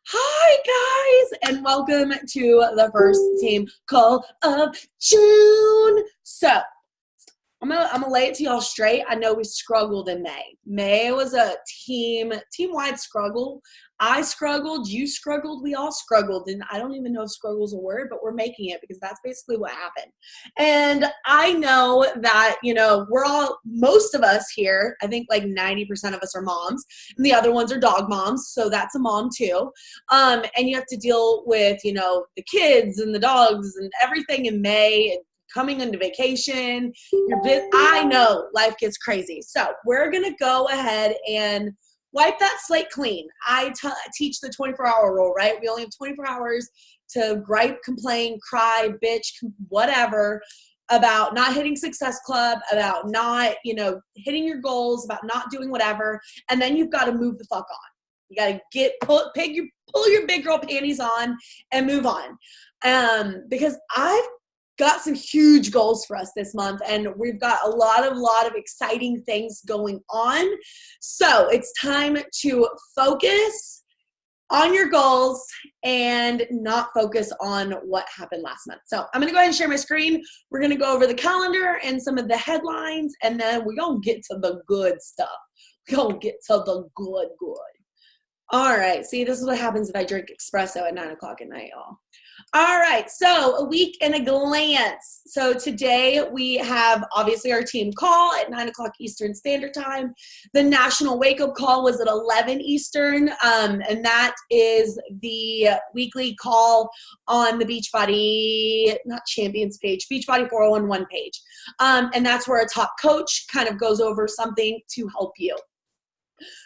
Hi, guys, and welcome to the first team call of June. So, I'm gonna lay it to y'all straight. I know we struggled in May. May was a team-wide struggle. I struggled, you struggled, we all struggled, and I don't even know if struggle is a word, but we're making it because that's basically what happened. And I know that, most of us here, I think like 90% of us are moms, and the other ones are dog moms, so that's a mom too. And you have to deal with, the kids and the dogs and everything in May and coming into vacation. I know life gets crazy. So we're going to go ahead and wipe that slate clean. I teach the 24-hour rule, right? We only have 24 hours to gripe, complain, cry, bitch, whatever, about not hitting Success Club, about not, hitting your goals, about not doing whatever. And then you've got to move the fuck on. You got to pull your big girl panties on and move on. Because I've got some huge goals for us this month, and we've got a lot of exciting things going on. So it's time to focus on your goals and not focus on what happened last month. So I'm going to go ahead and share my screen. We're going to go over the calendar and some of the headlines, and then we're going to get to the good stuff. We're going to get to the good. All right. See, this is what happens if I drink espresso at 9 o'clock at night, y'all. All right, so a week in a glance. So today we have obviously our team call at 9 o'clock Eastern Standard Time. The national wake-up call was at 11 Eastern, and that is the weekly call on the Beachbody, not Champions page, Beachbody 4011 page. And that's where a top coach kind of goes over something to help you.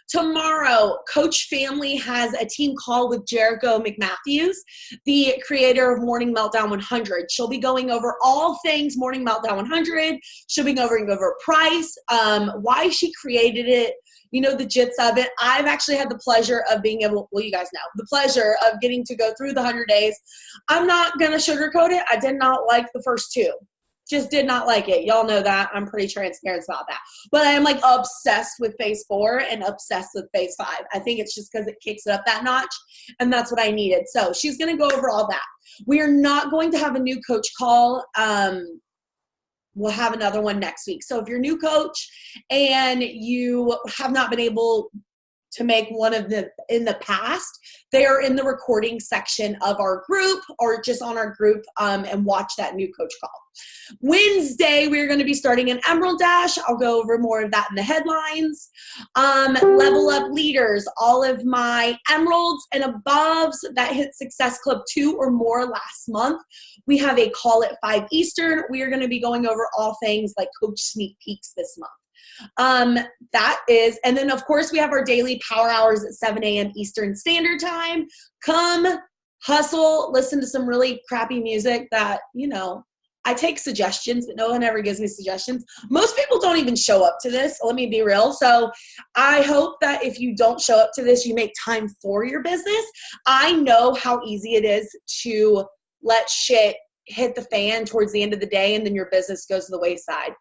Tomorrow, Coach Family has a team call with Jericho McMatthews, the creator of Morning Meltdown 100. She'll be going over all things Morning Meltdown 100. She'll be going over price, why she created it, the gist of it. I've actually had the pleasure of being able, well, you guys know, the pleasure of getting to go through the 100 days. I'm not going to sugarcoat it. I did not like the first two. Just did not like it. Y'all know that. I'm pretty transparent about that. But I am like obsessed with phase 4 and obsessed with phase 5. I think it's just because it kicks it up that notch, and that's what I needed. So she's going to go over all that. We are not going to have a new coach call. We'll have another one next week. So if you're a new coach and you have not been able to make one of the in the past, they are in the recording section of our group or just on our group, and watch that new coach call. Wednesday, we're going to be starting an Emerald Dash. I'll go over more of that in the headlines. Level Up Leaders, all of my Emeralds and aboves that hit Success Club 2 or more last month. We have a call at 5 Eastern. We are going to be going over all things like coach sneak peeks this month. And then of course we have our daily power hours at 7 a.m. Eastern Standard Time. Come hustle, listen to some really crappy music that, I take suggestions, but no one ever gives me suggestions. Most people don't even show up to this. Let me be real. So I hope that if you don't show up to this, you make time for your business. I know how easy it is to let shit hit the fan towards the end of the day, and then your business goes to the wayside.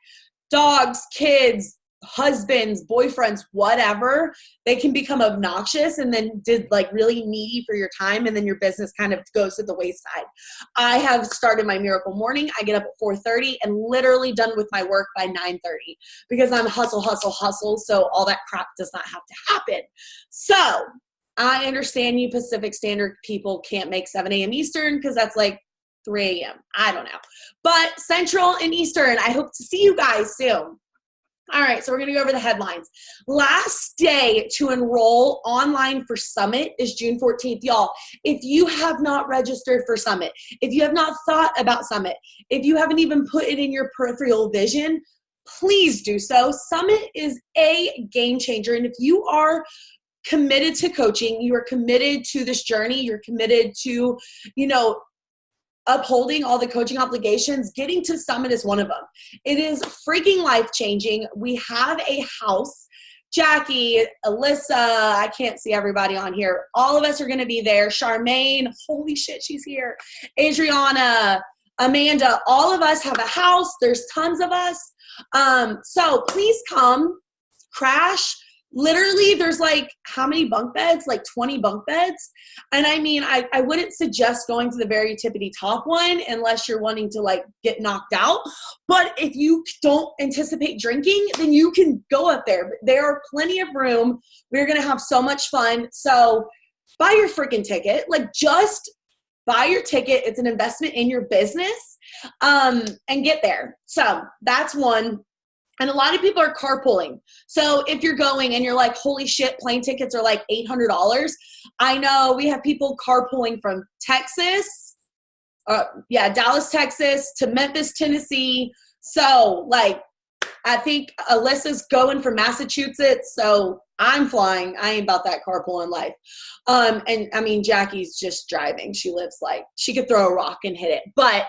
Dogs, kids, husbands, boyfriends, whatever, they can become obnoxious and then really needy for your time, and then your business kind of goes to the wayside. I have started my miracle morning. I get up at 4:30 and literally done with my work by 9:30 because I'm hustle. So all that crap does not have to happen. So I understand you Pacific Standard people can't make 7 a.m. Eastern because that's like 3 a.m. I don't know. But Central and Eastern, I hope to see you guys soon. All right, so we're going to go over the headlines. Last day to enroll online for Summit is June 14th. Y'all, if you have not registered for Summit, if you have not thought about Summit, if you haven't even put it in your peripheral vision, please do so. Summit is a game changer. And if you are committed to coaching, you are committed to this journey, you're committed to, upholding all the coaching obligations, getting to Summit is one of them. It is freaking life-changing. We have a house. Jackie, Alyssa, I can't see everybody on here. All of us are going to be there. Charmaine, holy shit, she's here. Adriana, Amanda, all of us have a house. There's tons of us. So please come, crash, literally there's like how many bunk beds? Like 20 bunk beds. And I mean, I wouldn't suggest going to the very tippity top one unless you're wanting to like get knocked out. But if you don't anticipate drinking, then you can go up there. There are plenty of room. We're going to have so much fun. So buy your freaking ticket. Like, just buy your ticket. It's an investment in your business, and get there. So that's one. And a lot of people are carpooling. So if you're going and you're like, holy shit, plane tickets are like $800. I know we have people carpooling from Texas, Dallas, Texas to Memphis, Tennessee. So like, I think Alyssa's going from Massachusetts. So I'm flying. I ain't about that carpooling life. And I mean, Jackie's just driving. She lives like, she could throw a rock and hit it. But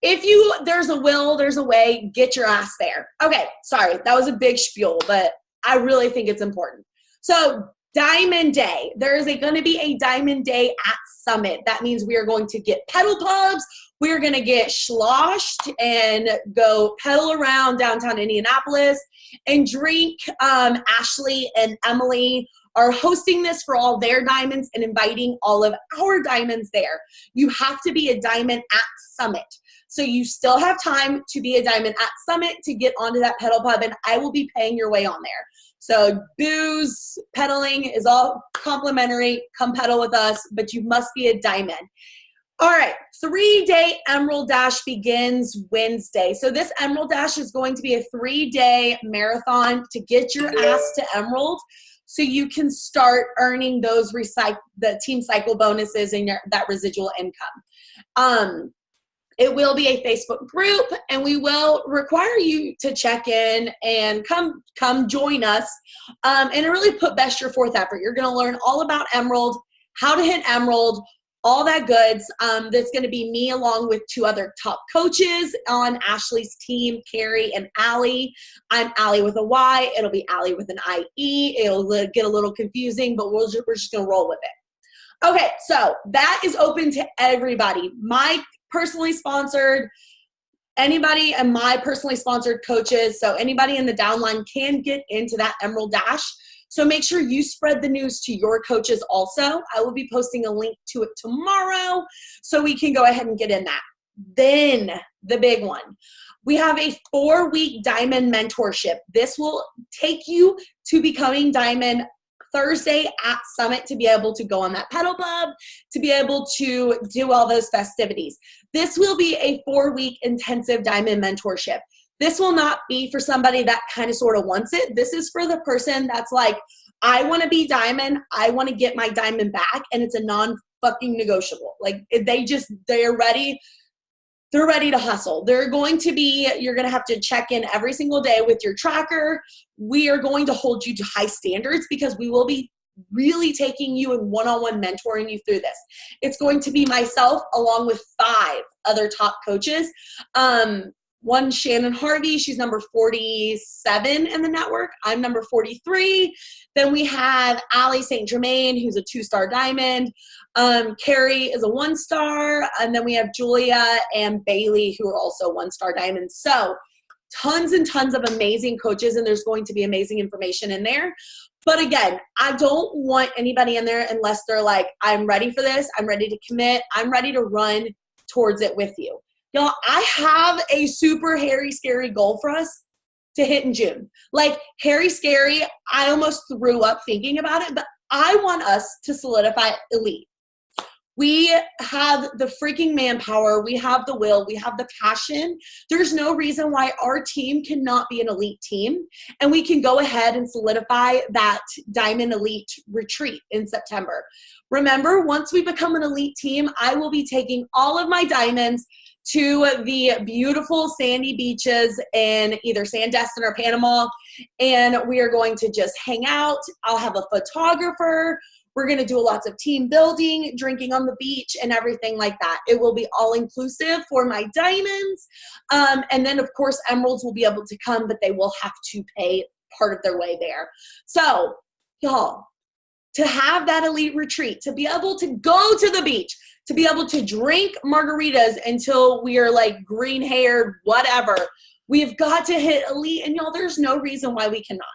if there's a will, there's a way, get your ass there. Okay, sorry, that was a big spiel, but I really think it's important. So Diamond Day, there is going to be a Diamond Day at Summit. That means we are going to get pedal pubs. We're going to get sloshed and go pedal around downtown Indianapolis and drink. Ashley and Emily are hosting this for all their diamonds and inviting all of our diamonds there. You have to be a diamond at Summit. So you still have time to be a diamond at Summit to get onto that pedal pub, and I will be paying your way on there. So booze, pedaling is all complimentary. Come pedal with us, but you must be a diamond. All right, 3-day Emerald Dash begins Wednesday. So this Emerald Dash is going to be a 3-day marathon to get your ass to Emerald, so you can start earning those the team cycle bonuses and that residual income. It will be a Facebook group, and we will require you to check in and come join us, and really put best your forth effort. You're going to learn all about Emerald, how to hit Emerald, all that goods. That's going to be me along with 2 other top coaches on Ashley's team, Carrie and Allie. I'm Allie with a Y. It'll be Allie with an I-E. It'll get a little confusing, but we're just going to roll with it. Okay, so that is open to everybody. My personally sponsored, anybody and my personally sponsored coaches, so anybody in the downline can get into that Emerald Dash. So make sure you spread the news to your coaches also. I will be posting a link to it tomorrow so we can go ahead and get in that. Then the big one. We have a 4-week diamond mentorship. This will take you to becoming diamond Thursday at Summit to be able to go on that pedal pub, to be able to do all those festivities. This will be a 4-week intensive diamond mentorship. This will not be for somebody that kind of sort of wants it. This is for the person that's like, I want to be diamond. I want to get my diamond back. And it's a non-fucking negotiable. Like they're ready. They're ready to hustle. You're going to have to check in every single day with your tracker. We are going to hold you to high standards because we will be really taking you and one-on-one mentoring you through this. It's going to be myself along with 5 other top coaches. One, Shannon Harvey, she's number 47 in the network. I'm number 43. Then we have Allie St. Germain, who's a 2-star diamond. Carrie is a 1-star. And then we have Julia and Bailey, who are also 1-star diamonds. So tons and tons of amazing coaches, and there's going to be amazing information in there. But again, I don't want anybody in there unless they're like, I'm ready for this. I'm ready to commit. I'm ready to run towards it with you. Y'all, I have a super hairy, scary goal for us to hit in June. Like, hairy, scary, I almost threw up thinking about it, but I want us to solidify elite. We have the freaking manpower. We have the will. We have the passion. There's no reason why our team cannot be an elite team, and we can go ahead and solidify that Diamond Elite retreat in September. Remember, once we become an elite team, I will be taking all of my diamonds to the beautiful sandy beaches in either Sandestin or Panama, and we are going to just hang out. I'll have a photographer. We're going to do lots of team building, drinking on the beach, and everything like that. It will be all inclusive for my diamonds. And then, of course, emeralds will be able to come, but they will have to pay part of their way there. So, y'all, to have that elite retreat, to be able to go to the beach, to be able to drink margaritas until we are like green-haired, whatever, we've got to hit elite. And y'all, there's no reason why we cannot.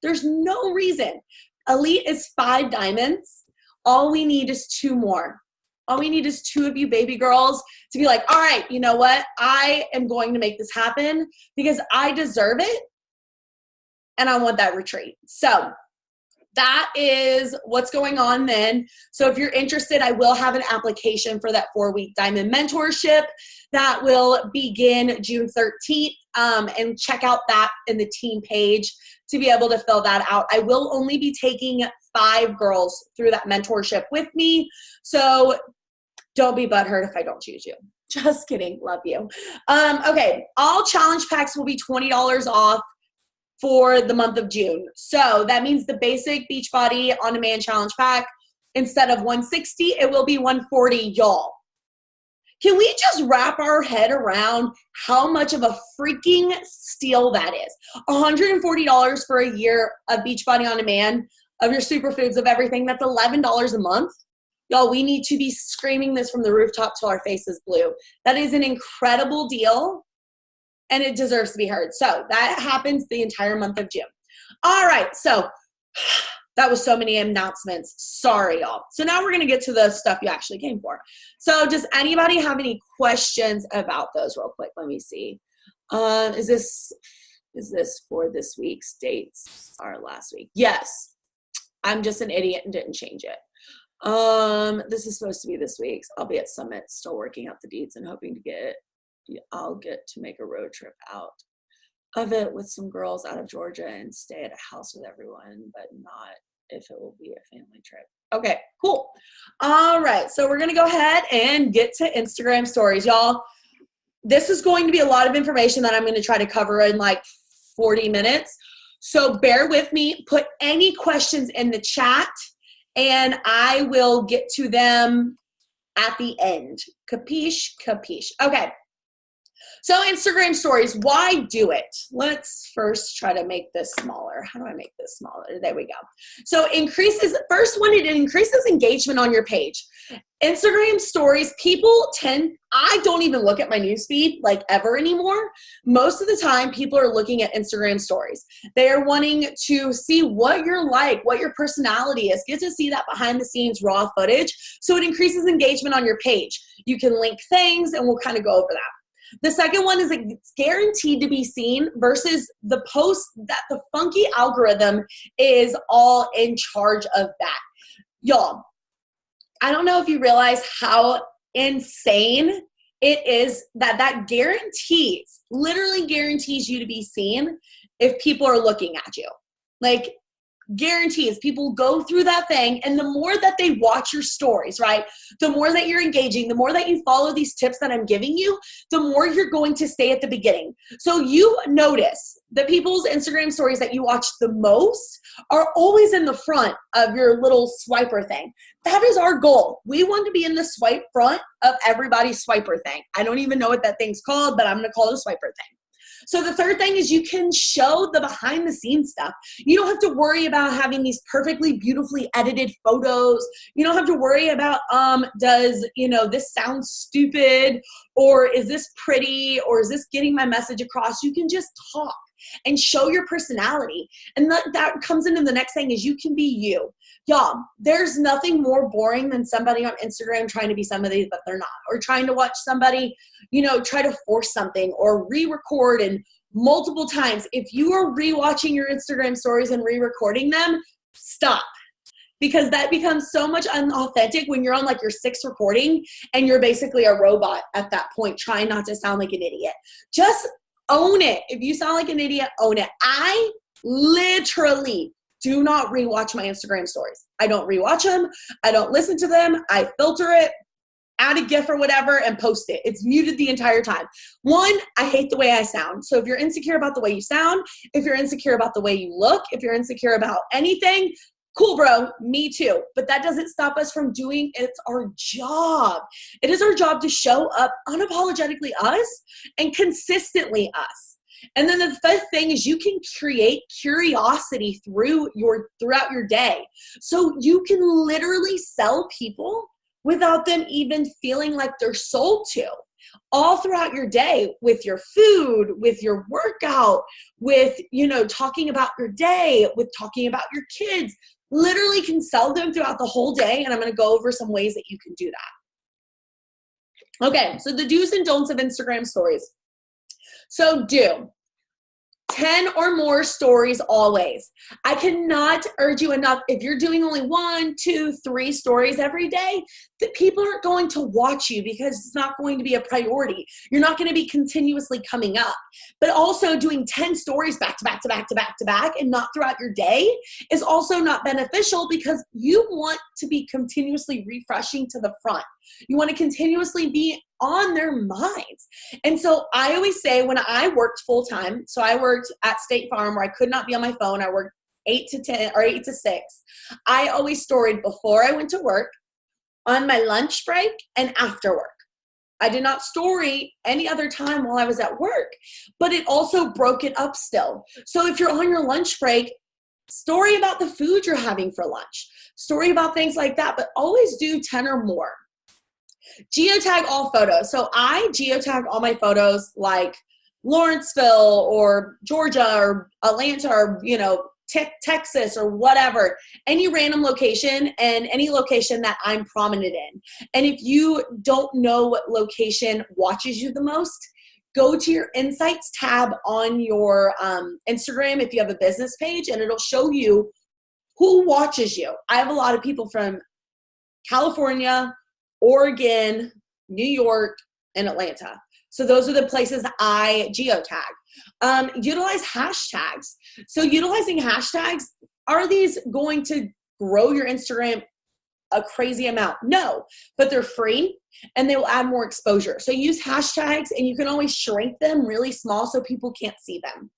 There's no reason. Elite is 5 diamonds. All we need is 2 more. All we need is 2 of you baby girls to be like, all right, you know what? I am going to make this happen because I deserve it and I want that retreat. So that is what's going on then. So if you're interested, I will have an application for that 4-week diamond mentorship that will begin June 13th. And check out that in the team page to be able to fill that out. I will only be taking 5 girls through that mentorship with me. So don't be butthurt if I don't choose you. Just kidding. Love you. Okay. All challenge packs will be $20 off for the month of June. So that means the basic Beachbody On Demand challenge pack, instead of $160, it will be $140, y'all. Can we just wrap our head around how much of a freaking steal that is? $140 for a year of Beachbody On Demand, of your superfoods, of everything. That's $11 a month. Y'all, we need to be screaming this from the rooftop till our faces blue. That is an incredible deal, and it deserves to be heard. So that happens the entire month of June. All right, so that was so many announcements. Sorry, y'all. So now we're going to get to the stuff you actually came for. So does anybody have any questions about those real quick? Let me see. Is this for this week's dates or last week? Yes. I'm just an idiot and didn't change it. This is supposed to be this week's. I'll be at Summit still working out the deeds and hoping to I'll get to make a road trip out of it with some girls out of Georgia and stay at a house with everyone, but not if it will be a family trip. Okay, cool. All right, so we're gonna go ahead and get to Instagram stories, y'all. This is going to be a lot of information that I'm gonna try to cover in like 40 minutes. So bear with me, put any questions in the chat and I will get to them at the end. Capiche? Capiche. Okay. So Instagram stories, why do it? Let's first try to make this smaller. How do I make this smaller? There we go. So first one, it increases engagement on your page. Instagram stories, I don't even look at my newsfeed like ever anymore. Most of the time, people are looking at Instagram stories. They are wanting to see what you're like, what your personality is, get to see that behind the scenes raw footage. So it increases engagement on your page. You can link things and we'll kind of go over that. The second one is it's guaranteed to be seen versus the post that the funky algorithm is all in charge of that. Y'all, I don't know if you realize how insane it is that literally guarantees you to be seen if people are looking at you. Like, guarantees people go through that thing, and the more that they watch your stories, right, the more that you're engaging, the more that you follow these tips that I'm giving you, the more you're going to stay at the beginning. So you notice the people's Instagram stories that you watch the most are always in the front of your little swiper thing. That is our goal. We want to be in the swipe front of everybody's swiper thing. I don't even know what that thing's called, but I'm going to call it a swiper thing. So the third thing is you can show the behind the scenes stuff. You don't have to worry about having these perfectly, beautifully edited photos. You don't have to worry about, does, this sound stupid, or is this pretty, or is this getting my message across? You can just talk and show your personality. And that comes into the next thing is you can be you. Y'all, there's nothing more boring than somebody on Instagram trying to be somebody that they're not, or trying to watch somebody, try to force something or re-record and multiple times. If you are re-watching your Instagram stories and re-recording them, stop. Because that becomes so much unauthentic when you're on like your 6th recording and you're basically a robot at that point, trying not to sound like an idiot. Just own it. If you sound like an idiot, own it. I literally do not rewatch my Instagram stories. I don't rewatch them. I don't listen to them. I filter it, add a GIF or whatever, and post it. It's muted the entire time. One, I hate the way I sound. So if you're insecure about the way you sound, if you're insecure about the way you look, if you're insecure about anything, cool, bro, me too. But that doesn't stop us from doing, it's our job. It is our job to show up unapologetically us and consistently us. And then the fifth thing is you can create curiosity throughout your day. So you can literally sell people without them even feeling like they're sold to. all throughout your day with your food, with your workout, with, talking about your day, with talking about your kids. Literally can sell them throughout the whole day. And I'm going to go over some ways that you can do that. Okay, so the do's and don'ts of Instagram stories. So do 10 or more stories always. I cannot urge you enough. If you're doing only 1, 2, 3 stories every day, that people aren't going to watch you because it's not going to be a priority. You're not going to be continuously coming up. But also doing 10 stories back to back to back to back to back and not throughout your day is also not beneficial because you want to be continuously refreshing to the front. You want to continuously be on their minds. And so I always say when I worked full time, so I worked at State Farm where I could not be on my phone. I worked 8 to 10 or 8 to 6. I always storied before I went to work, on my lunch break, and after work. I did not story any other time while I was at work, but it also broke it up still. So if you're on your lunch break, story about the food you're having for lunch, story about things like that, but always do 10 or more. Geotag all photos. So I geotag all my photos like Lawrenceville or Georgia or Atlanta or, Texas or whatever, any random location and any location that I'm prominent in. And if you don't know what location watches you the most, go to your insights tab on your Instagram if you have a business page, and it'll show you who watches you. I have a lot of people from California, Oregon, New York, and Atlanta. So those are the places I geotag. Utilize hashtags. So utilizing hashtags, are these going to grow your Instagram a crazy amount? No, but they're free and they will add more exposure. So use hashtags and you can always shrink them really small so people can't see them.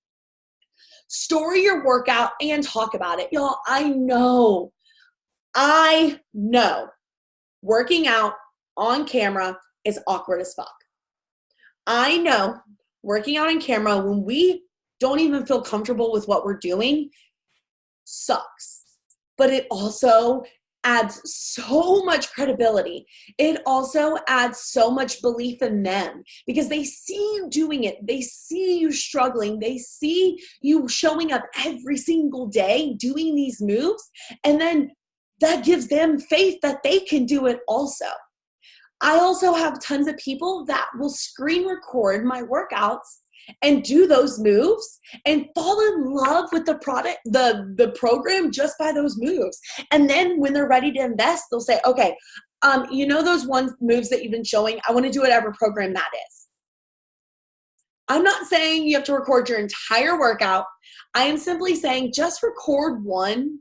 Story your workout and talk about it. Y'all, I know working out on camera is awkward as fuck. I know working out on camera when we don't even feel comfortable with what we're doing sucks, but it also adds so much credibility. It also adds so much belief in them because they see you doing it. They see you struggling. They see you showing up every single day doing these moves. And then that gives them faith that they can do it also. I also have tons of people that will screen record my workouts and do those moves and fall in love with the product, the program just by those moves. And then when they're ready to invest, they'll say, okay, those one moves that you've been showing, I want to do whatever program that is. I'm not saying you have to record your entire workout. I am simply saying just record 1,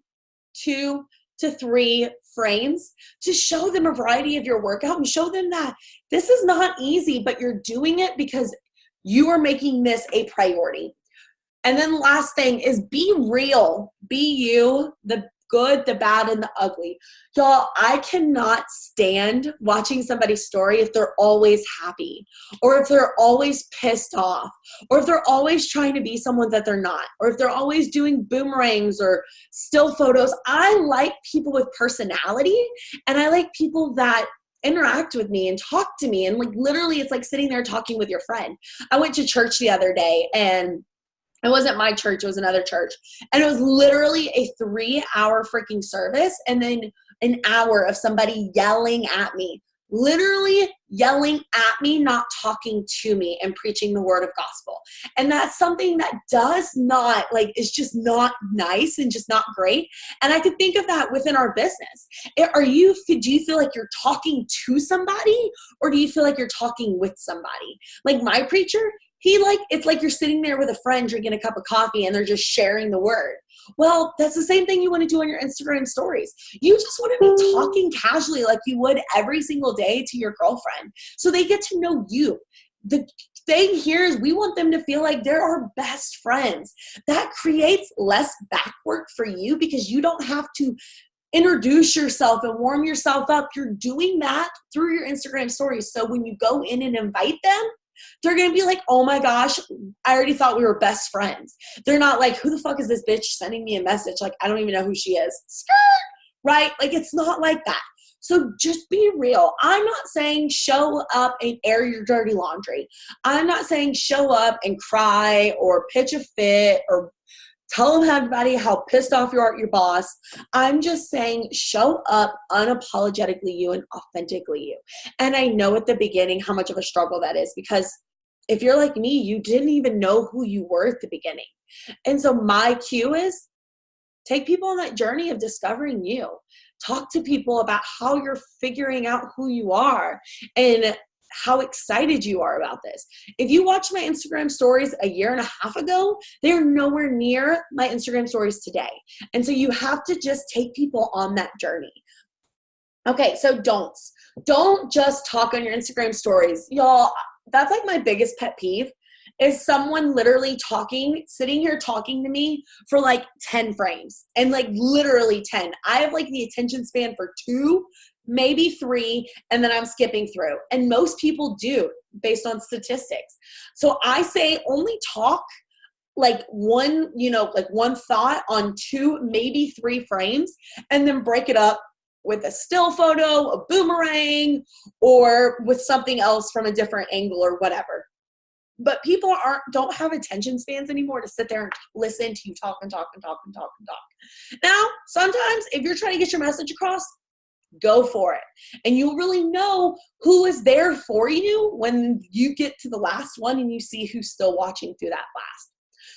2 to 3 frames to show them a variety of your workout and show them that this is not easy, but you're doing it because you are making this a priority. And then last thing is be real. Be you, the good, the bad, and the ugly. Y'all, I cannot stand watching somebody's story if they're always happy or if they're always pissed off or if they're always trying to be someone that they're not or if they're always doing boomerangs or still photos. I like people with personality and I like people that interact with me and talk to me. And like literally it's like sitting there talking with your friend. I went to church the other day and it wasn't my church, it was another church. And it was literally a 3-hour freaking service and then an hour of somebody yelling at me, literally yelling at me, not talking to me and preaching the word of gospel. And that's something that does not, is just not nice and just not great. And I could think of that within our business. Do you feel like you're talking to somebody or do you feel like you're talking with somebody? Like my preacher, it's like you're sitting there with a friend drinking a cup of coffee and they're just sharing the word. Well, that's the same thing you want to do on your Instagram stories. You just want to be talking casually like you would every single day to your girlfriend so they get to know you. The thing here is we want them to feel like they're our best friends. That creates less back work for you because you don't have to introduce yourself and warm yourself up. You're doing that through your Instagram stories. So when you go in and invite them, they're going to be like, oh my gosh, I already thought we were best friends. They're not like, who the fuck is this bitch sending me a message? Like, I don't even know who she is. Skirt, right? Like, it's not like that. So just be real. I'm not saying show up and air your dirty laundry. I'm not saying show up and cry or pitch a fit or tell everybody how pissed off you are at your boss. I'm just saying show up unapologetically you and authentically you. And I know at the beginning how much of a struggle that is, because if you're like me, you didn't even know who you were at the beginning. And so my cue is take people on that journey of discovering you. Talk to people about how you're figuring out who you are and how excited you are about this. If you watch my Instagram stories a year and a half ago, they're nowhere near my Instagram stories today. And so you have to just take people on that journey. Okay, so don't just talk on your Instagram stories. Y'all, that's like my biggest pet peeve is someone literally sitting here talking to me for like 10 frames and like literally 10. I have like the attention span for 2, maybe 3, and then I'm skipping through. And most people do based on statistics. So I say only talk like one thought on 2, maybe 3 frames, and then break it up with a still photo, a boomerang, or with something else from a different angle or whatever. But people don't have attention spans anymore to sit there and listen to you talk and talk and talk and talk and talk. Now, sometimes if you're trying to get your message across, go for it. And you'll really know who is there for you when you get to the last one and you see who's still watching through that last.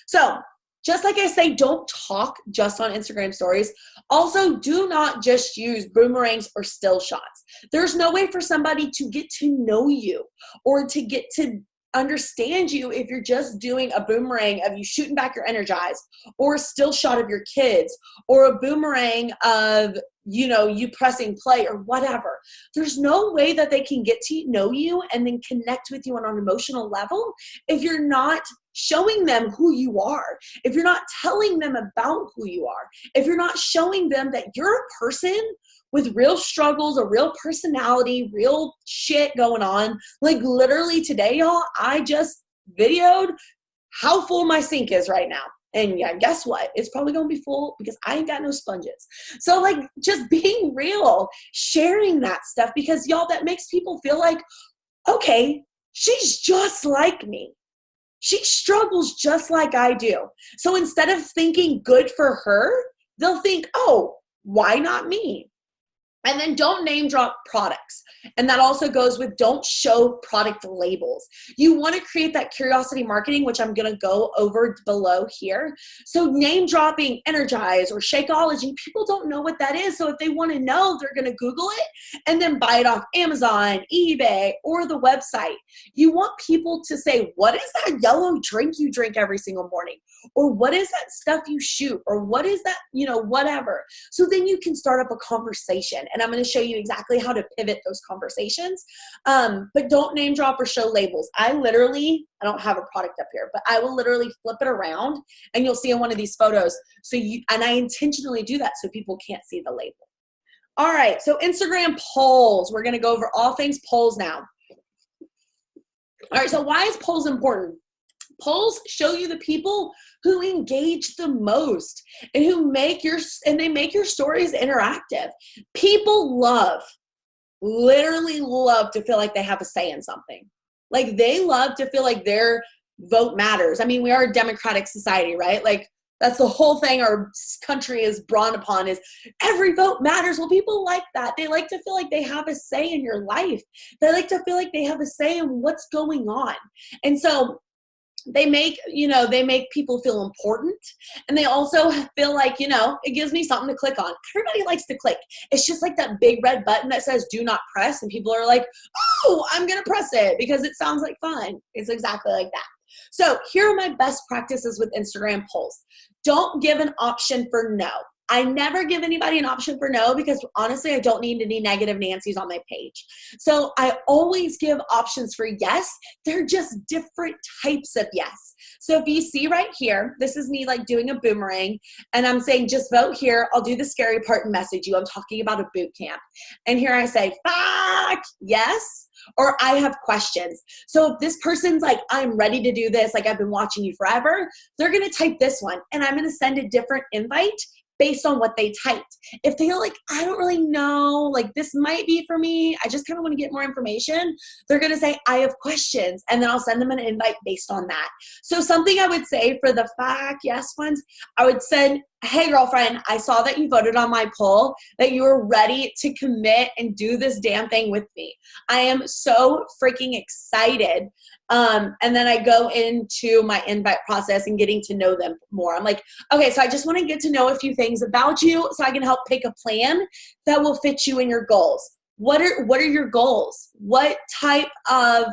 So just like I say, don't talk just on Instagram stories. Also, do not just use boomerangs or still shots. There's no way for somebody to get to know you or to get to understand you if you're just doing a boomerang of you shooting back your Energize, or a still shot of your kids, or a boomerang of you pressing play or whatever. There's no way that they can get to know you and then connect with you on an emotional level if you're not showing them who you are, if you're not telling them about who you are, if you're not showing them that you're a person with real struggles, a real personality, real shit going on. Like literally today, y'all, I just videoed how full my sink is right now. And yeah, guess what? It's probably going to be full because I ain't got no sponges. So like just being real, sharing that stuff, because y'all, that makes people feel like, okay, she's just like me. She struggles just like I do. So instead of thinking good for her, they'll think, oh, why not me? And then don't name drop products. And that also goes with don't show product labels. You want to create that curiosity marketing, which I'm going to go over below here. So name dropping Energize or Shakeology, people don't know what that is. So if they want to know, they're going to Google it and then buy it off Amazon, eBay, or the website. You want people to say, what is that yellow drink you drink every single morning? Or what is that stuff you shoot? Or what is that, whatever. So then you can start up a conversation. And I'm going to show you exactly how to pivot those conversations. But don't name drop or show labels. I don't have a product up here, but I will literally flip it around and you'll see in one of these photos. And I intentionally do that so people can't see the label. All right. So Instagram polls. We're going to go over all things polls now. All right. So why is polls important? Polls show you the people who engage the most and who make your stories interactive. People literally love to feel like they have a say in something. Like they love to feel like their vote matters. I mean, we are a democratic society, right? Like that's the whole thing our country is brought upon is every vote matters. Well, people like that. They like to feel like they have a say in your life. They like to feel like they have a say in what's going on. And so they make people feel important, and they also feel like, it gives me something to click on. Everybody likes to click. It's just like that big red button that says do not press, and people are like, oh, I'm going to press it because it sounds like fun. It's exactly like that. So here are my best practices with Instagram polls. Don't give an option for no. I never give anybody an option for no because honestly, I don't need any negative Nancy's on my page. So I always give options for yes. They're just different types of yes. So if you see right here, this is me like doing a boomerang and I'm saying just vote here. I'll do the scary part and message you. I'm talking about a boot camp. And here I say, fuck, yes. Or I have questions. So if this person's like, I'm ready to do this, like I've been watching you forever, they're going to type this one and I'm going to send a different invite based on what they typed. If they're like, I don't really know, like this might be for me, I just kind of want to get more information, they're going to say, I have questions. And then I'll send them an invite based on that. So something I would say for the FAQ yes ones, I would send, hey girlfriend, I saw that you voted on my poll, that you were ready to commit and do this damn thing with me. I am so freaking excited. And then I go into my invite process and getting to know them more. I'm like, okay, so I just want to get to know a few things about you so I can help pick a plan that will fit you and your goals. What are your goals? What type of,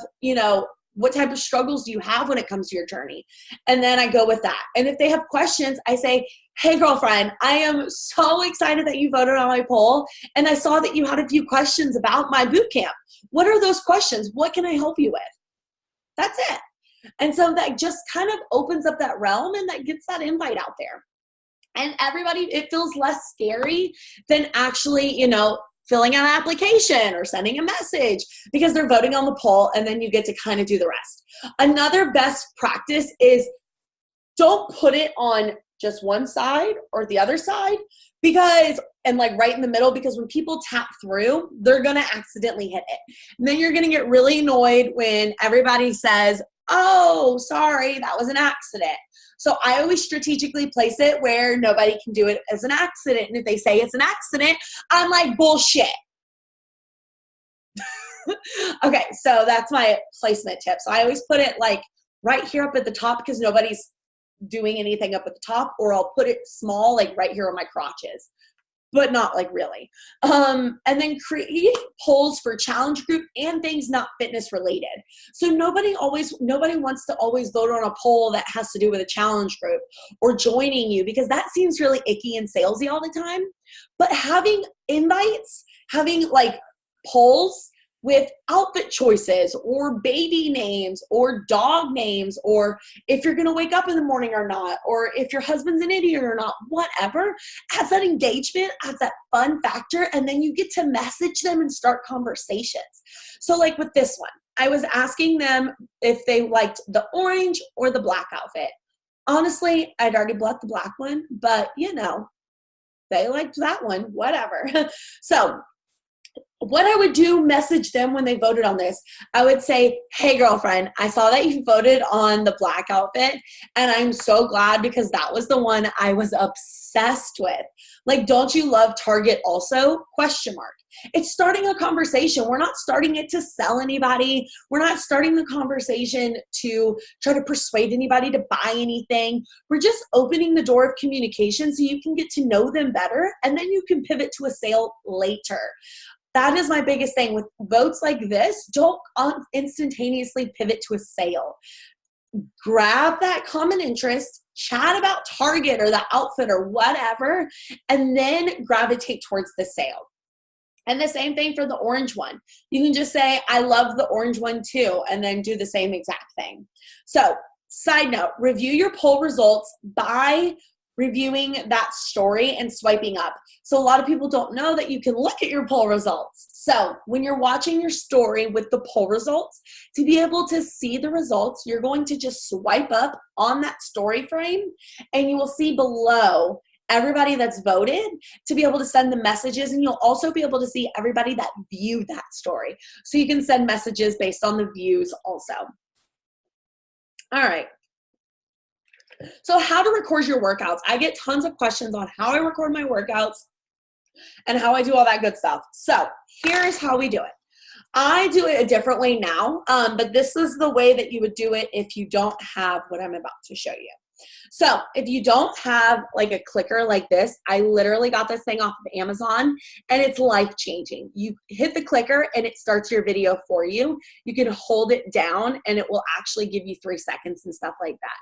what type of struggles do you have when it comes to your journey? And then I go with that. And if they have questions, I say, hey girlfriend, I am so excited that you voted on my poll. And I saw that you had a few questions about my boot camp. What are those questions? What can I help you with? That's it. And so that just kind of opens up that realm and that gets that invite out there. And everybody, it feels less scary than actually, filling out an application or sending a message because they're voting on the poll and then you get to kind of do the rest. Another best practice is don't put it on just one side or the other side and like right in the middle, because when people tap through, they're going to accidentally hit it. And then you're going to get really annoyed when everybody says, oh, sorry, that was an accident. So I always strategically place it where nobody can do it as an accident. And if they say it's an accident, I'm like, bullshit. Okay, so that's my placement tip. So I always put it like right here up at the top because nobody's doing anything up at the top, or I'll put it small, like right here on my crotches, but not like really. And then create polls for challenge group and things not fitness related. So nobody wants to always vote on a poll that has to do with a challenge group or joining you, because that seems really icky and salesy all the time. But having invites, having like polls with outfit choices or baby names or dog names, or if you're going to wake up in the morning or not, or if your husband's an idiot or not, whatever, adds that engagement, adds that fun factor, and then you get to message them and start conversations. So like with this one, I was asking them if they liked the orange or the black outfit. Honestly, I'd already bought the black one, but they liked that one, whatever. So what I would do, message them when they voted on this, I would say, hey girlfriend, I saw that you voted on the black outfit and I'm so glad because that was the one I was obsessed with. Like, don't you love Target also? ? It's starting a conversation. We're not starting it to sell anybody. We're not starting the conversation to try to persuade anybody to buy anything. We're just opening the door of communication so you can get to know them better, and then you can pivot to a sale later. That is my biggest thing with votes like this. Don't instantaneously pivot to a sale. Grab that common interest, chat about Target or the outfit or whatever, and then gravitate towards the sale. And the same thing for the orange one. You can just say, I love the orange one too, and then do the same exact thing. So, side note, review your poll results by reviewing that story and swiping up. So a lot of people don't know that you can look at your poll results. So when you're watching your story with the poll results, to be able to see the results, you're going to just swipe up on that story frame and you will see below everybody that's voted to be able to send the messages, and you'll also be able to see everybody that viewed that story. So you can send messages based on the views also. All right. So how to record your workouts. I get tons of questions on how I record my workouts and how I do all that good stuff. So here's how we do it. I do it a different way now, but this is the way that you would do it if you don't have what I'm about to show you. So if you don't have like a clicker like this, I literally got this thing off of Amazon and it's life-changing. You hit the clicker and it starts your video for you. You can hold it down and it will actually give you 3 seconds and stuff like that.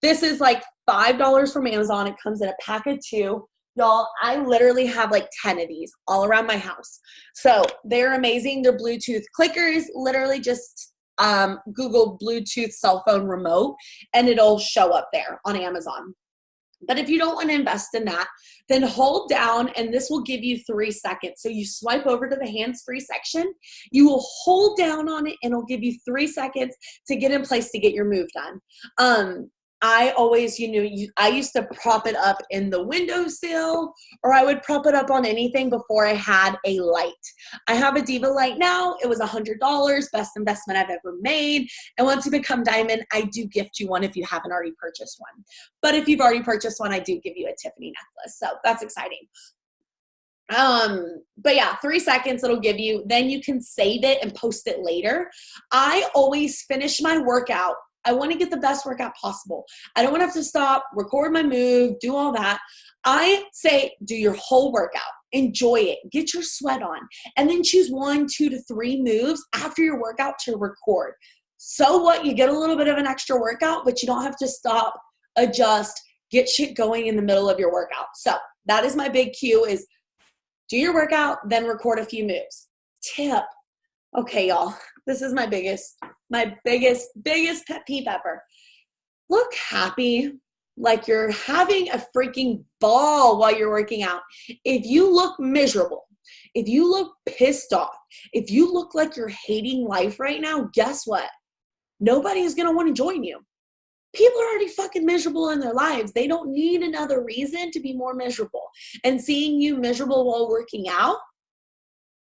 This is like $5 from Amazon. It comes in a pack of 2. Y'all, I literally have like 10 of these all around my house. So they're amazing. They're Bluetooth clickers. Literally just Google Bluetooth cell phone remote and it'll show up there on Amazon. But if you don't want to invest in that, then hold down and this will give you 3 seconds. So you swipe over to the hands-free section, you will hold down on it and it'll give you 3 seconds to get in place to get your move done. I always, I used to prop it up in the windowsill, or I would prop it up on anything before I had a light. I have a Diva light now. It was $100, best investment I've ever made. And once you become diamond, I do gift you one if you haven't already purchased one. But if you've already purchased one, I do give you a Tiffany necklace. So that's exciting. But yeah, 3 seconds it'll give you, then you can save it and post it later. I always finish my workout. I want to get the best workout possible. I don't want to have to stop, record my move, do all that. I say, do your whole workout, enjoy it, get your sweat on, and then choose 1, 2 to 3 moves after your workout to record. So what? You get a little bit of an extra workout, but you don't have to stop, adjust, get shit going in the middle of your workout. So that is my big cue, is do your workout, then record a few moves. Tip. Okay, y'all. This is my biggest pet peeve ever. Look happy, like you're having a freaking ball while you're working out. If you look miserable, if you look pissed off, if you look like you're hating life right now, guess what? Nobody is going to want to join you. People are already fucking miserable in their lives. They don't need another reason to be more miserable. And seeing you miserable while working out,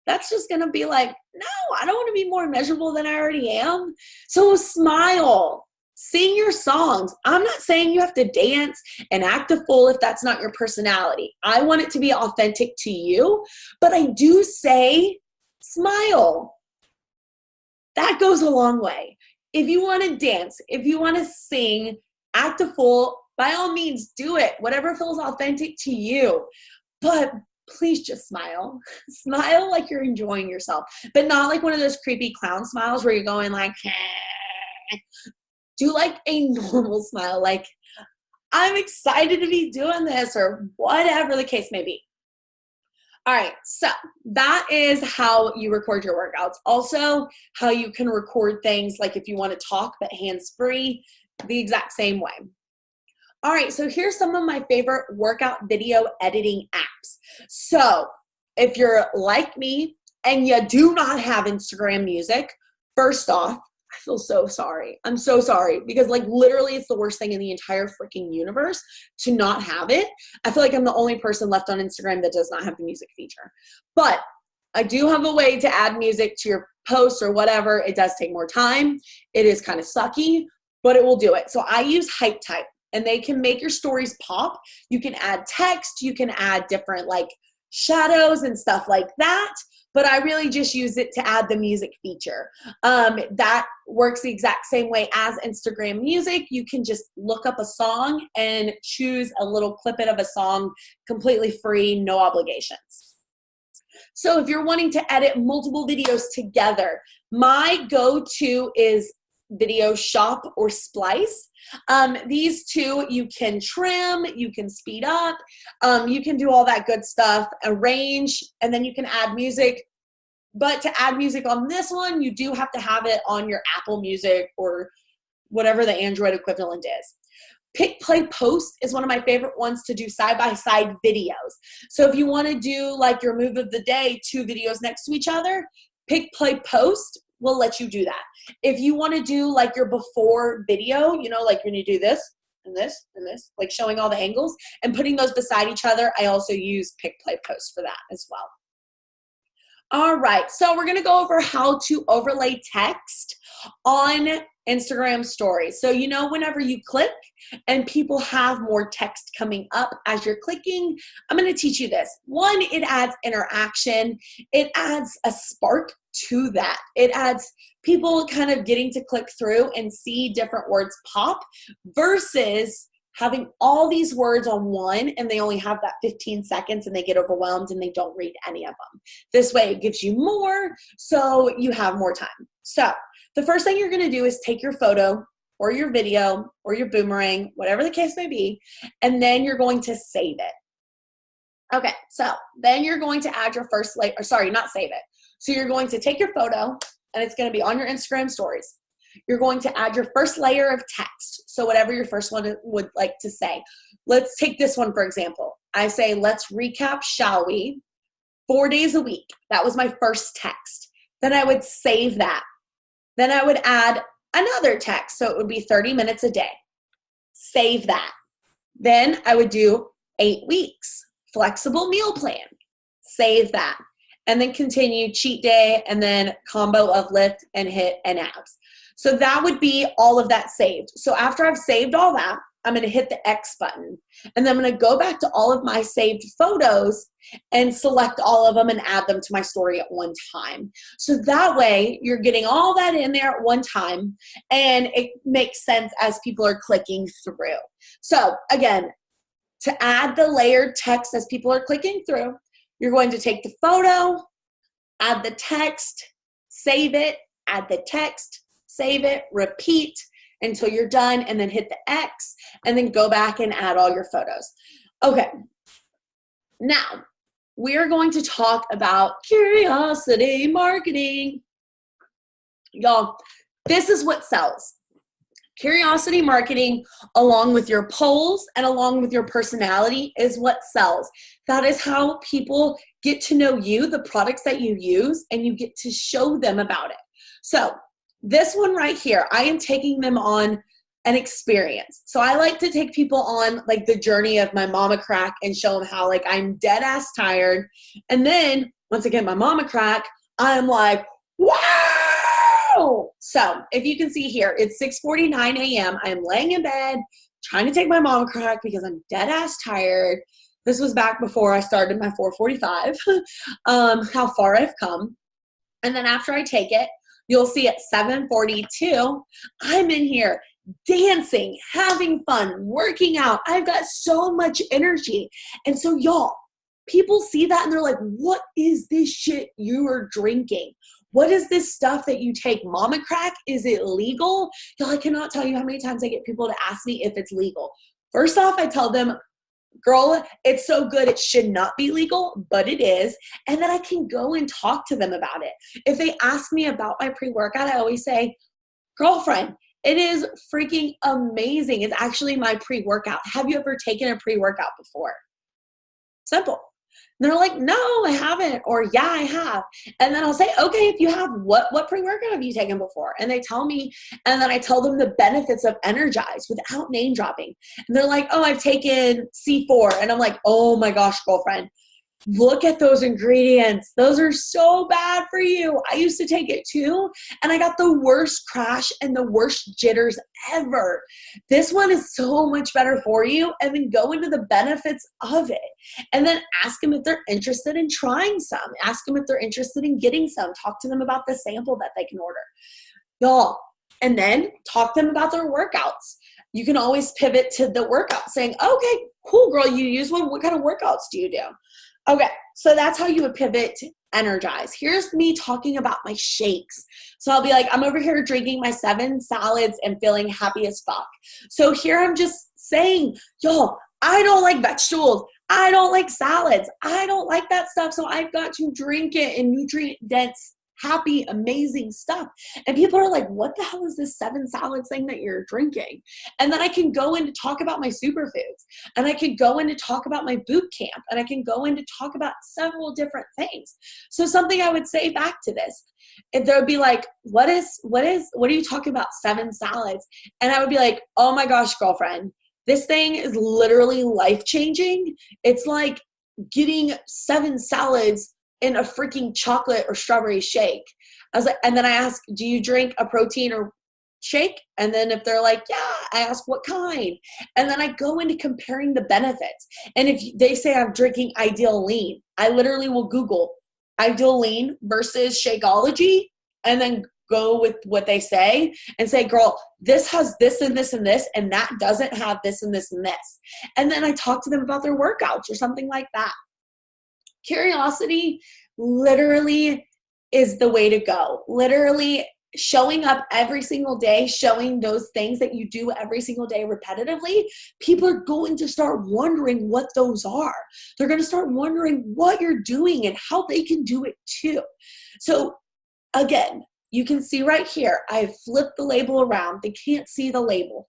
that's just going to be like, no, I don't want to be more miserable than I already am. So smile, sing your songs. I'm not saying you have to dance and act a fool if that's not your personality. I want it to be authentic to you, but I do say smile. That goes a long way. If you want to dance, if you want to sing, act a fool, by all means, do it. Whatever feels authentic to you. But please just smile. Smile like you're enjoying yourself, but not like one of those creepy clown smiles where you're going like, do like a normal smile. Like, I'm excited to be doing this, or whatever the case may be. All right, so that is how you record your workouts. Also, how you can record things like if you want to talk but hands-free, the exact same way. All right, so here's some of my favorite workout video editing apps. So if you're like me and you do not have Instagram Music, first off, I feel so sorry. I'm so sorry, because like literally it's the worst thing in the entire freaking universe to not have it. I feel like I'm the only person left on Instagram that does not have the music feature. But I do have a way to add music to your posts or whatever. It does take more time. It is kind of sucky, but it will do it. So I use HypeType, and they can make your stories pop. You can add text. You can add different like shadows and stuff like that. But I really just use it to add the music feature. That works the exact same way as Instagram Music. You can just look up a song and choose a little clip of a song, completely free, no obligations. So if you're wanting to edit multiple videos together, my go-to is Video Shop or Splice. These two you can trim, you can speed up, you can do all that good stuff, arrange, and then you can add music. But to add music on this one, you do have to have it on your Apple Music or whatever the Android equivalent is. Pick, Play, Post is one of my favorite ones to do side-by-side videos. So if you want to do like your move of the day, 2 videos next to each other, Pick, Play, Post will let you do that. If you want to do like your before video, you know, like when you do this and this and this, like showing all the angles and putting those beside each other, I also use Pick, Play, Post for that as well. All right, so we're going to go over how to overlay text on Instagram stories. So, you know, whenever you click and people have more text coming up as you're clicking, I'm going to teach you this. One, it adds interaction. It adds a spark to that. It adds people kind of getting to click through and see different words pop versus having all these words on one and they only have that 15 seconds and they get overwhelmed and they don't read any of them. This way it gives you more, so you have more time. So the first thing you're going to do is take your photo or your video or your boomerang, whatever the case may be, and then you're going to save it. Okay, so then you're going to add your first layer, or sorry, not save it. So you're going to take your photo and it's going to be on your Instagram stories. You're going to add your first layer of text. So whatever your first one would like to say. Let's take this one, for example. I say, let's recap, shall we? 4 days a week. That was my first text. Then I would save that. Then I would add another text. So it would be 30 minutes a day. save that. Then I would do 8 weeks, flexible meal plan, save that. And then continue cheat day and then combo of lift and HIIT and abs. So that would be all of that saved. So after I've saved all that, I'm going to hit the X button. And then I'm going to go back to all of my saved photos and select all of them and add them to my story at one time. So that way you're getting all that in there at one time and it makes sense as people are clicking through. So again, to add the layered text as people are clicking through, you're going to take the photo, add the text, save it, add the text, save it, repeat until you're done, and then hit the X, and then go back and add all your photos. Okay, now we are going to talk about curiosity marketing. Y'all, this is what sells. Curiosity marketing, along with your polls and along with your personality, is what sells. That is how people get to know you, the products that you use, and you get to show them about it. So this one right here, I am taking them on an experience. So I like to take people on like the journey of my mama crack and show them how like I'm dead ass tired. And then once I get my mama crack, I'm like, wow! So if you can see here, it's 6:49 a.m. I'm laying in bed trying to take my mama crack because I'm dead ass tired. This was back before I started my 4:45. How far I've come. And then after I take it, you'll see at 7:42, I'm in here dancing, having fun, working out. I've got so much energy. And so y'all, people see that and they're like, what is this shit you are drinking? What is this stuff that you take? Mama crack? Is it legal? Y'all, I cannot tell you how many times I get people to ask me if it's legal. First off, I tell them, girl, it's so good it should not be legal, but it is. And then I can go and talk to them about it. If they ask me about my pre-workout, I always say, girlfriend, it is freaking amazing. It's actually my pre-workout. Have you ever taken a pre-workout before? Simple. And they're like, no, I haven't. Or yeah, I have. And then I'll say, okay, if you have, what pre-workout have you taken before? And they tell me, and then I tell them the benefits of Energize without name dropping. And they're like, oh, I've taken C4. And I'm like, oh my gosh, girlfriend, look at those ingredients. Those are so bad for you. I used to take it too, and I got the worst crash and the worst jitters ever. This one is so much better for you, and then go into the benefits of it. And then ask them if they're interested in trying some. Ask them if they're interested in getting some. Talk to them about the sample that they can order. Y'all, and then talk to them about their workouts. You can always pivot to the workout saying, okay, cool, girl, you use one. What kind of workouts do you do? Okay, so that's how you would pivot to Energize. Here's me talking about my shakes. So I'll be like, I'm over here drinking my 7 salads and feeling happy as fuck. So here I'm just saying, y'all, I don't like vegetables. I don't like salads. I don't like that stuff. So I've got to drink it in nutrient-dense, happy, amazing stuff. And people are like, what the hell is this 7 salads thing that you're drinking? And then I can go in to talk about my superfoods, and I can go in to talk about my boot camp, and I can go in to talk about several different things. So something I would say back to this, if they would be like, what are you talking about 7 salads? And I would be like, oh my gosh, girlfriend, this thing is literally life-changing. It's like getting 7 salads in a freaking chocolate or strawberry shake. I was like, and then I ask, do you drink a protein or shake? And then if they're like, yeah, I ask what kind. And then I go into comparing the benefits. And if they say I'm drinking Ideal Lean, I literally will Google Ideal Lean versus Shakeology and then go with what they say and say, girl, this has this and this and this, and that doesn't have this and this and this. And then I talk to them about their workouts or something like that. Curiosity literally is the way to go. Literally showing up every single day, showing those things that you do every single day repetitively, people are going to start wondering what those are. They're going to start wondering what you're doing and how they can do it too. So again, you can see right here, I flipped the label around. They can't see the label.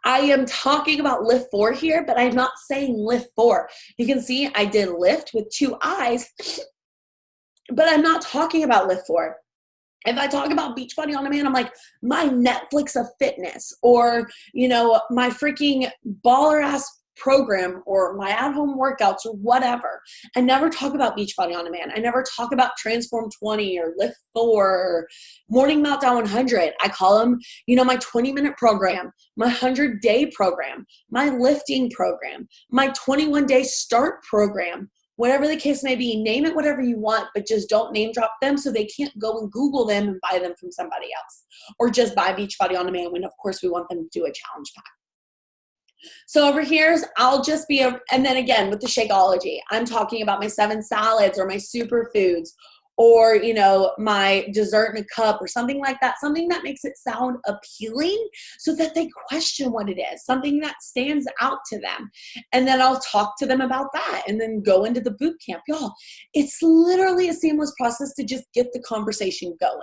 I am talking about lift 4 here, but I'm not saying lift 4. You can see I did lift with 2 eyes, but I'm not talking about lift 4. If I talk about Beachbody On Demand, I'm like, my Netflix of fitness, or, you know, my freaking baller ass program, or my at-home workouts, or whatever. I never talk about Beachbody On Demand. I never talk about Transform 20 or Lift 4 or Morning Meltdown 100. I call them, you know, my 20-minute program, my 100-day program, my lifting program, my 21-day start program. Whatever the case may be, name it whatever you want, but just don't name drop them so they can't go and Google them and buy them from somebody else, or just buy Beachbody On Demand when, of course, we want them to do a challenge pack. So over here, I'll just be, and then again, with the Shakeology, I'm talking about my 7 salads or my superfoods, or, you know, my dessert in a cup or something like that, something that makes it sound appealing so that they question what it is, something that stands out to them. And then I'll talk to them about that and then go into the boot camp. Y'all, it's literally a seamless process to just get the conversation going.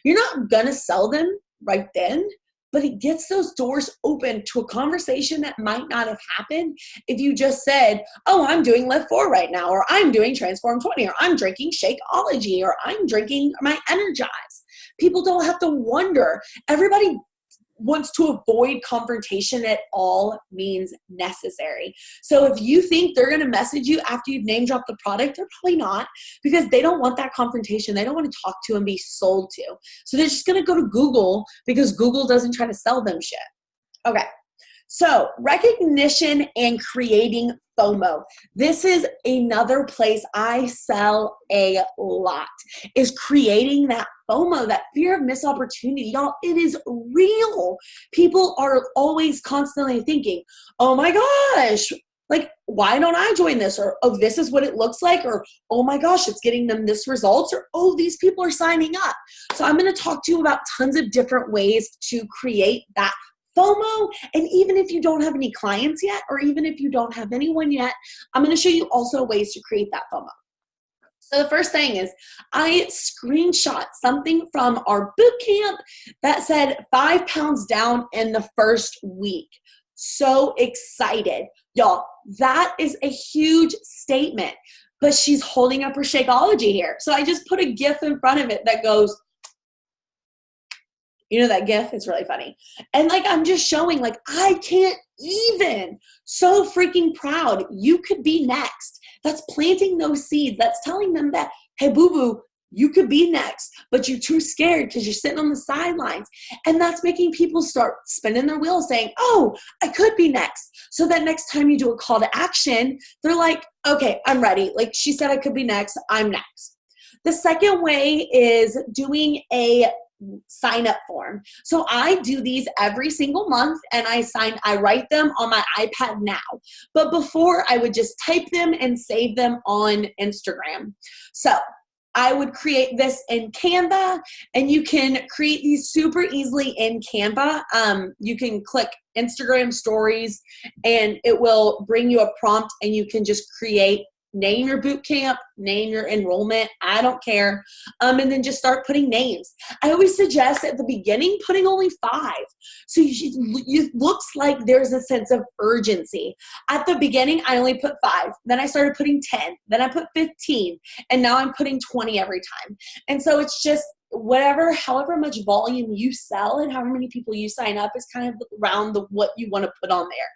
You're not going to sell them right then, but it gets those doors open to a conversation that might not have happened if you just said, oh, I'm doing Lift 4 right now, or I'm doing Transform 20, or I'm drinking Shakeology, or I'm drinking my Energize. People don't have to wonder. Everybody wants to avoid confrontation at all means necessary. So if you think they're going to message you after you've name dropped the product, they're probably not, because they don't want that confrontation. They don't want to talk to and be sold to. So they're just going to go to Google because Google doesn't try to sell them shit. Okay. So recognition and creating FOMO. This is another place I sell a lot, is creating that FOMO, that fear of missed opportunity. Y'all, it is real. People are always constantly thinking, oh my gosh, like, why don't I join this? Or, oh, this is what it looks like. Or, oh my gosh, it's getting them this results. Or, oh, these people are signing up. So I'm going to talk to you about tons of different ways to create that FOMO. And even if you don't have any clients yet, or even if you don't have anyone yet, I'm going to show you also ways to create that FOMO. So the first thing is I screenshot something from our boot camp that said 5 pounds down in the first week. So excited. Y'all, that is a huge statement, but she's holding up her Shakeology here. So I just put a GIF in front of it that goes, you know that GIF? It's really funny. And like, I'm just showing, like, I can't even. So freaking proud. You could be next. That's planting those seeds. That's telling them that, hey, boo-boo, you could be next, but you're too scared because you're sitting on the sidelines. And that's making people start spinning their wheels saying, oh, I could be next. So that next time you do a call to action, they're like, okay, I'm ready. Like she said, I could be next. I'm next. The second way is doing a sign up form. So I do these every single month, and I write them on my iPad now. But before, I would just type them and save them on Instagram. So I would create this in Canva, and you can create these super easily in Canva. You can click Instagram stories and it will bring you a prompt, and you can just create, name your boot camp, name your enrollment, I don't care, and then just start putting names. I always suggest at the beginning putting only 5. So it looks like there's a sense of urgency. At the beginning, I only put 5. Then I started putting 10. Then I put 15. And now I'm putting 20 every time. And so it's just however much volume you sell and however many people you sign up is kind of around what you want to put on there.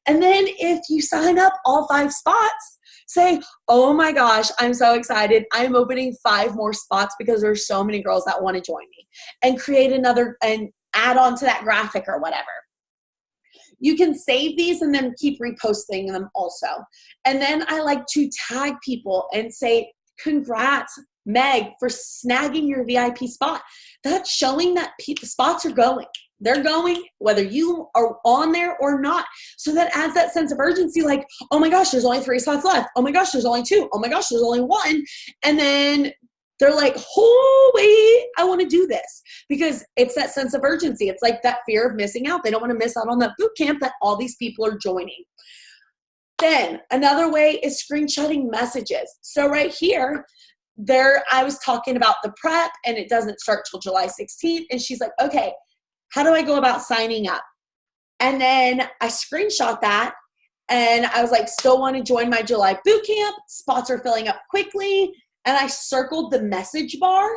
And then if you sign up all 5 spots, say, oh my gosh, I'm so excited. I'm opening 5 more spots because there's so many girls that want to join me, and create another and add on to that graphic or whatever. You can save these and then keep reposting them also. And then I like to tag people and say, congrats, Meg, for snagging your VIP spot. That's showing that the spots are going. They're going whether you are on there or not. So that adds that sense of urgency, like, oh my gosh, there's only 3 spots left. Oh my gosh, there's only 2. Oh my gosh, there's only 1. And then they're like, oh, wait, I want to do this, because it's that sense of urgency. It's like that fear of missing out. They don't want to miss out on that boot camp that all these people are joining. Then another way is screenshotting messages. So right here, I was talking about the prep, and it doesn't start till July 16th. And she's like, okay, how do I go about signing up? And then I screenshot that, and I was like, still want to join my July boot camp. Spots are filling up quickly. And I circled the message bar,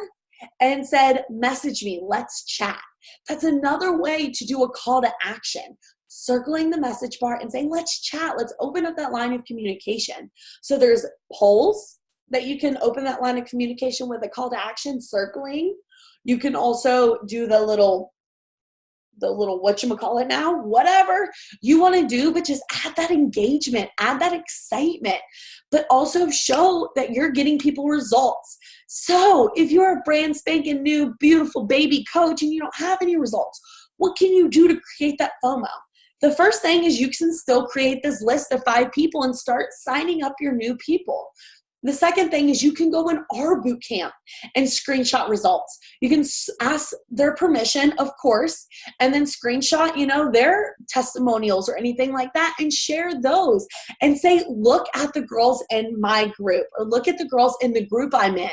and said, message me, let's chat. That's another way to do a call to action. Circling the message bar and saying, let's chat. Let's open up that line of communication. So there's polls that you can open that line of communication with a call to action, circling. You can also do the little whatchamacallit now, whatever you want to do, but just add that engagement, add that excitement, but also show that you're getting people results. So if you're a brand spanking new, beautiful baby coach and you don't have any results, what can you do to create that FOMO? The first thing is you can still create this list of 5 people and start signing up your new people. The second thing is you can go in our boot camp and screenshot results. You can ask their permission, of course, and then screenshot, their testimonials or anything like that and share those and say, look at the girls in my group or look at the girls in the group I'm in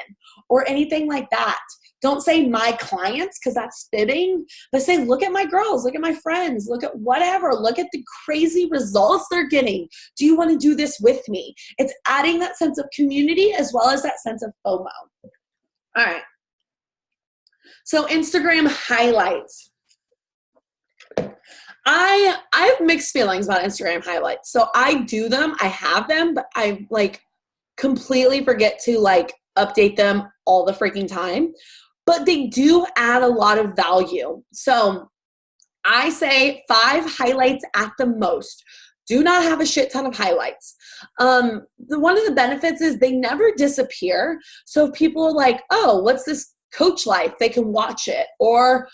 or anything like that. Don't say my clients because that's fitting, but say, look at my girls, look at my friends, look at whatever, look at the crazy results they're getting. Do you want to do this with me? It's adding that sense of community as well as that sense of FOMO. All right. So Instagram highlights. I have mixed feelings about Instagram highlights. So I do them, I have them, but I completely forget to update them all the freaking time. But they do add a lot of value. So I say 5 highlights at the most. Do not have a shit ton of highlights. One of the benefits is they never disappear. So if people are like, oh, what's this coach life? They can watch it. Or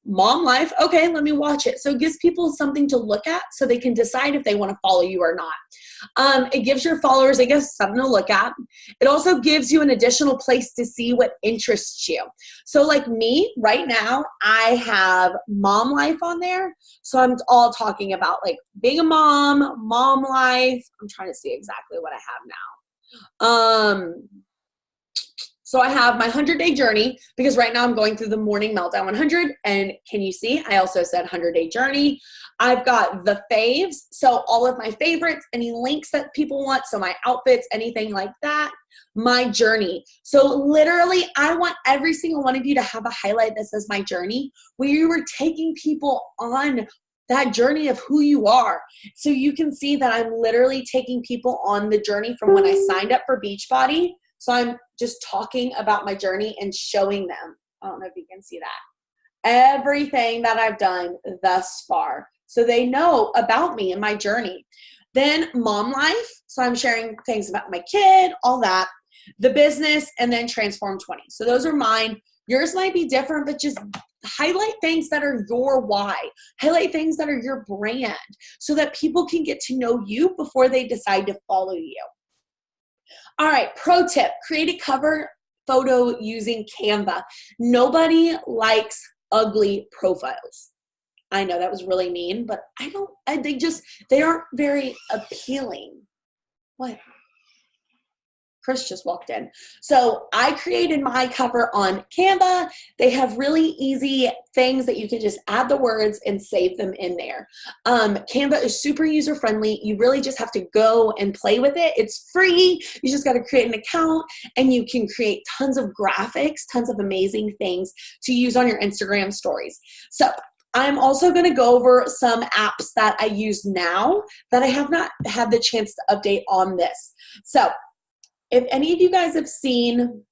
mom life, okay, let me watch it. So it gives people something to look at so they can decide if they want to follow you or not. It gives your followers, I guess, something to look at. It also gives you an additional place to see what interests you. So like me, right now, I have mom life on there. So I'm all talking about being a mom life. I'm trying to see exactly what I have now. So I have my 100-day journey because right now I'm going through the morning meltdown 100. And can you see, I also said 100-day journey. I've got the faves. So all of my favorites, any links that people want. So my outfits, anything like that. My journey. So literally I want every single one of you to have a highlight that says my journey, where you were taking people on that journey of who you are. So you can see that I'm literally taking people on the journey from when I signed up for Beachbody. So I'm just talking about my journey and showing them. I don't know if you can see that. Everything that I've done thus far. So they know about me and my journey. Then mom life. So I'm sharing things about my kid, all that. The business, and then Transform 20. So those are mine. Yours might be different, but just highlight things that are your why. Highlight things that are your brand so that people can get to know you before they decide to follow you. All right, pro tip, create a cover photo using Canva. Nobody likes ugly profiles. I know that was really mean, but they aren't very appealing. What? Chris just walked in. So I created my cover on Canva. They have really easy things that you can just add the words and save them in there. Canva is super user-friendly. You really just have to go and play with it. It's free. You just got to create an account and you can create tons of graphics, tons of amazing things to use on your Instagram stories. So I'm also going to go over some apps that I use now that I have not had the chance to update on this. So if any of you guys have seen,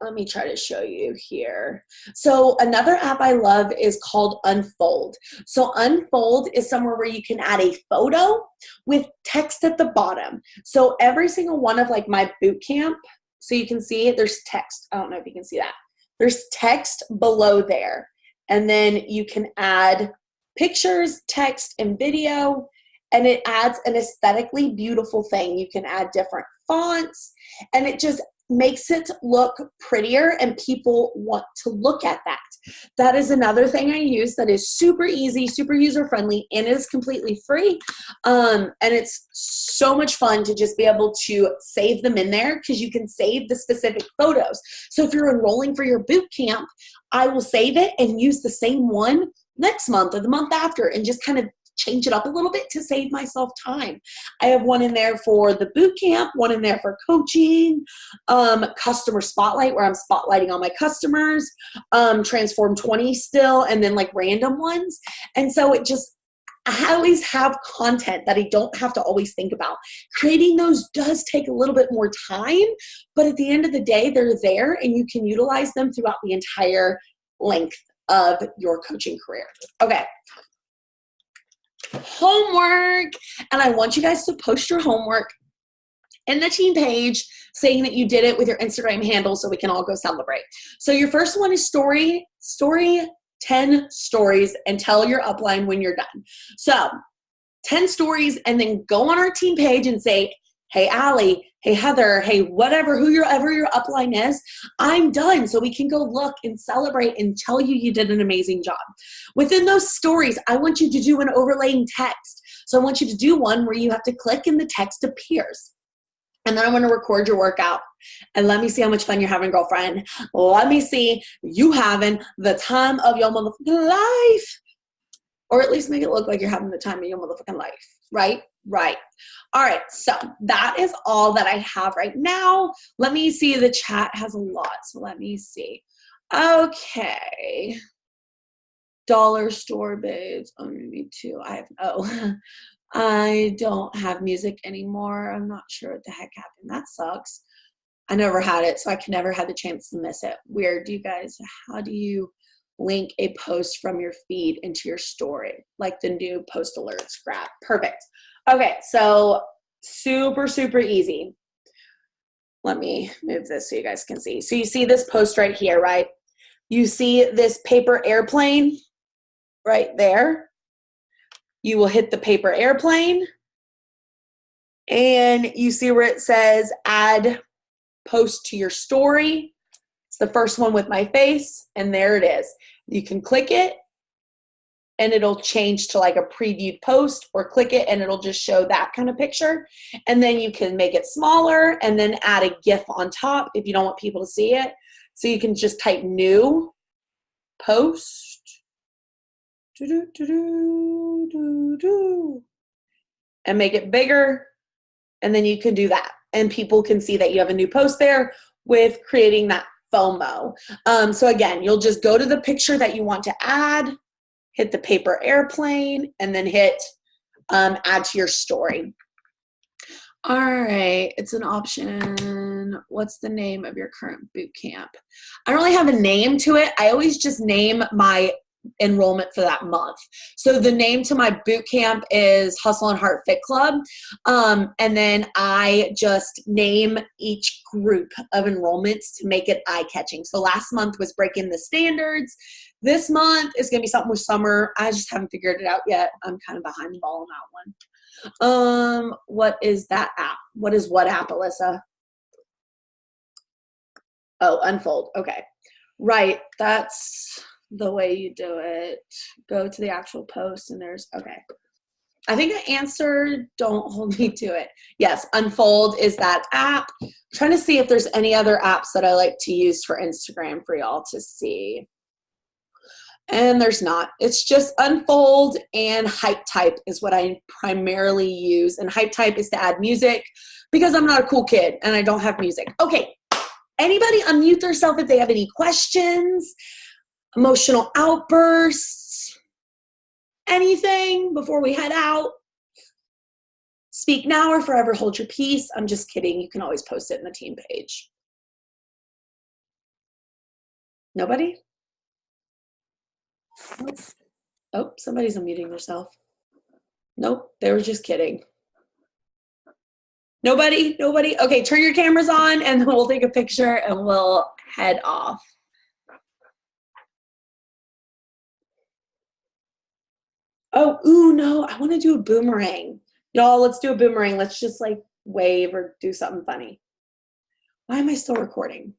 let me try to show you here. So another app I love is called Unfold. So Unfold is somewhere where you can add a photo with text at the bottom. So every single one of my boot camp, so you can see there's text. I don't know if you can see that. There's text below there. And then you can add pictures, text, and video. And it adds an aesthetically beautiful thing. You can add different fonts, and it just makes it look prettier, and people want to look at that. That is another thing I use that is super easy, super user-friendly, and is completely free. And it's so much fun to just be able to save them in there because you can save the specific photos. So if you're enrolling for your boot camp, I will save it and use the same one next month or the month after and just kind of change it up a little bit to save myself time. I have one in there for the boot camp, one in there for coaching, customer spotlight where I'm spotlighting all my customers, transform 20 still, and then like random ones. And so I always have content that I don't have to always think about. Creating those does take a little bit more time, but at the end of the day, they're there and you can utilize them throughout the entire length of your coaching career. Okay. Homework. And I want you guys to post your homework in the team page saying that you did it with your Instagram handle so we can all go celebrate. So your first one is story 10 stories and tell your upline when you're done. So 10 stories and then go on our team page and say, hey, Allie, hey, Heather, hey, whatever, whoever your upline is, I'm done. So we can go look and celebrate and tell you did an amazing job. Within those stories, I want you to do an overlaying text. So I want you to do one where you have to click and the text appears. And then I'm going to record your workout. And let me see how much fun you're having, girlfriend. Let me see you having the time of your motherfucking life. Or at least make it look like you're having the time of your motherfucking life. Right? Right. All right. So that is all that I have right now. Let me see. The chat has a lot. So let me see. Okay. Dollar store babes. Oh, me too. I don't have music anymore. I'm not sure what the heck happened. That sucks. I never had it, so I can never have the chance to miss it. Weird. Do you guys, how do you link a post from your feed into your story? Like the new post alerts grab. Perfect. Okay, so super, super easy. Let me move this so you guys can see. So you see this post right here, right? You see this paper airplane right there. You will hit the paper airplane and you see where it says add post to your story. It's the first one with my face and there it is. You can click it and it'll change to like a previewed post, or click it and it'll just show that kind of picture. And then you can make it smaller and then add a GIF on top if you don't want people to see it. So you can just type new post. And make it bigger, and then you can do that and people can see that you have a new post there with creating that FOMO. So again, you'll just go to the picture that you want to add, hit the paper airplane, and then hit add to your story. All right, it's an option. What's the name of your current boot camp? I don't really have a name to it. I always just name my enrollment for that month. So the name to my boot camp is Hustle and Heart Fit Club. And then I just name each group of enrollments to make it eye-catching. So last month was Breaking the Standards. This month is going to be something with summer. I just haven't figured it out yet. I'm kind of behind the ball on that one. What is that app? What app, Alyssa? Oh, Unfold. Okay. Right. That's the way you do it. Go to the actual post and there's, okay. I think I answered, don't hold me to it. Yes, Unfold is that app. I'm trying to see if there's any other apps that I like to use for Instagram for y'all to see. And there's not. It's just Unfold and HypeType is what I primarily use. And HypeType is to add music because I'm not a cool kid and I don't have music. Okay, anybody unmute themselves if they have any questions, emotional outbursts, anything before we head out. Speak now or forever hold your peace. I'm just kidding. You can always post it in the team page. Nobody? Oh, somebody's unmuting themselves. Nope, they were just kidding. Nobody? Okay, turn your cameras on and then we'll take a picture and we'll head off. Oh, ooh, no, I want to do a boomerang. Y'all, let's do a boomerang. Let's just like wave or do something funny. Why am I still recording?